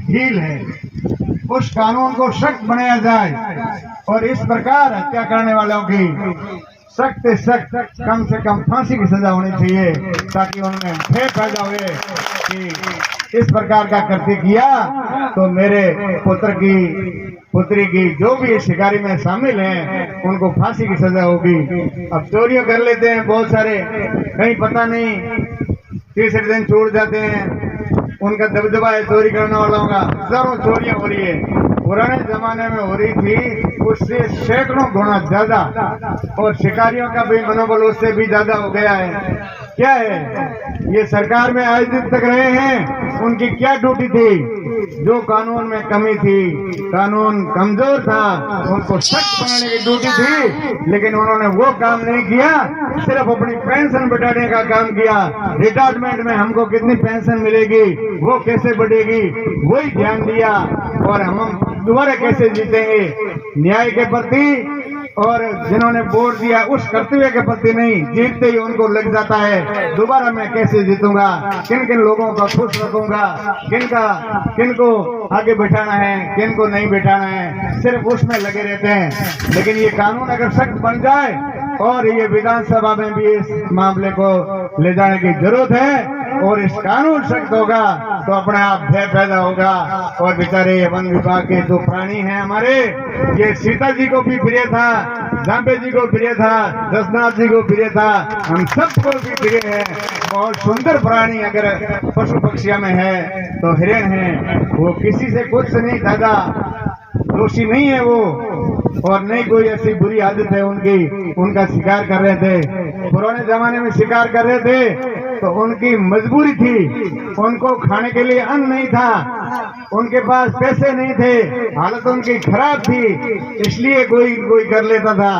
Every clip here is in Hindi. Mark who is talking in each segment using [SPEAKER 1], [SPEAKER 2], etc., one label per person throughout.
[SPEAKER 1] ढील है, उस कानून को सख्त बनाया जाए और इस प्रकार हत्या करने वालों की सख्त से सख्त कम से कम फांसी की सजा होनी चाहिए, ताकि उनमें भय पैदा हुए कि इस प्रकार का कृत्य किया तो मेरे पुत्री की जो भी शिकारी में शामिल हैं उनको फांसी की सजा होगी। अब चोरियां कर लेते हैं बहुत सारे, कहीं पता नहीं तीसरे दिन छोड़ जाते हैं, उनका दबदबा है चोरी करने वालों का। हजारों चोरियां हो रही है, पुराने जमाने में हो रही थी उससे सैकड़ों गुना ज्यादा, और शिकारियों का भी मनोबल उससे भी ज्यादा हो गया है। क्या है ये सरकार में आज दिन तक रहे हैं, उनकी क्या ड्यूटी थी? जो कानून में कमी थी, कानून कमजोर था, उनको सख्त बनाने की ड्यूटी थी, लेकिन उन्होंने वो काम नहीं किया, सिर्फ अपनी पेंशन बढ़ाने का काम किया। रिटायरमेंट में हमको कितनी पेंशन मिलेगी, वो कैसे बढ़ेगी, वही ध्यान दिया, और हम दोबारा कैसे जीतेंगे न्याय के प्रति, और जिन्होंने वोट दिया उस कर्तव्य के प्रति नहीं, जीतते ही उनको लग जाता है दोबारा मैं कैसे जीतूंगा, किन किन लोगों को खुश रखूंगा, किनको आगे बैठाना है, किनको नहीं बैठाना है, सिर्फ उसमें लगे रहते हैं। लेकिन ये कानून अगर सख्त बन जाए और ये विधानसभा में भी इस मामले को ले जाने की जरूरत है, और इस कानून सख्त होगा तो अपने आप भय पैदा होगा। और बेचारे वन विभाग के जो प्राणी हैं हमारे, ये सीता जी को भी प्रिय था, जांबे जी को प्रिय था, दशनाथ जी को प्रिय था, हम सबको भी प्रिय है। बहुत सुंदर प्राणी अगर पशु पक्षियों में है तो हिरण है, वो किसी से कुछ नहीं ज्यादा दोषी नहीं है वो, और नहीं कोई ऐसी बुरी आदत है उनकी, उनका शिकार कर रहे थे। पुराने जमाने में शिकार कर रहे थे तो उनकी मजबूरी थी, उनको खाने के लिए अन्न नहीं था, उनके पास पैसे नहीं थे, हालत उनकी खराब थी, इसलिए कोई कर लेता था।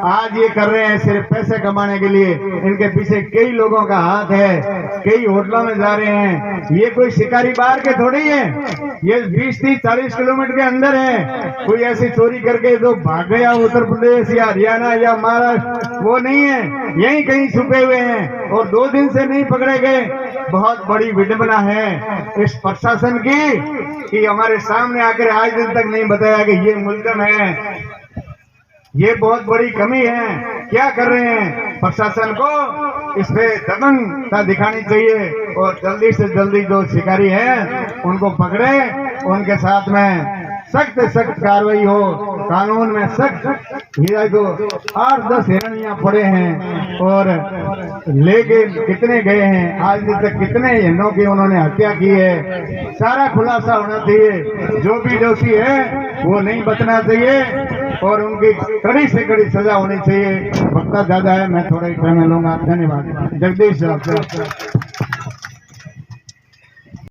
[SPEAKER 1] आज ये कर रहे हैं सिर्फ पैसे कमाने के लिए, इनके पीछे कई लोगों का हाथ है, कई होटलों में जा रहे हैं। ये कोई शिकारी बाहर के थोड़ी है, ये 20-30-40 किलोमीटर के अंदर है। कोई ऐसी चोरी करके जो भाग गया उत्तर प्रदेश या हरियाणा या महाराष्ट्र, वो नहीं है, यहीं कहीं छुपे हुए हैं और 2 दिन से नहीं पकड़े गए। बहुत बड़ी विडंबना है इस प्रशासन की कि हमारे सामने आकर आज दिन तक नहीं बताया कि ये मुल्ज़िम है। ये बहुत बड़ी कमी है। क्या कर रहे हैं? प्रशासन को इस पे दबंगता दिखानी चाहिए और जल्दी से जल्दी जो शिकारी हैं उनको पकड़े, उनके साथ में सख्त सख्त कार्रवाई हो। कानून में सख्त हिरण को 8-10 हिरणियां पड़े हैं और लेके कितने गए हैं, आज तक कितने हिरणों की उन्होंने हत्या की है, सारा खुलासा होना चाहिए। जो भी दोषी है वो नहीं बचना चाहिए और उनकी कड़ी से कड़ी सजा होनी चाहिए। वक्ता ज्यादा है, मैं थोड़ा ही समय लूंगा। धन्यवाद। जगदीश।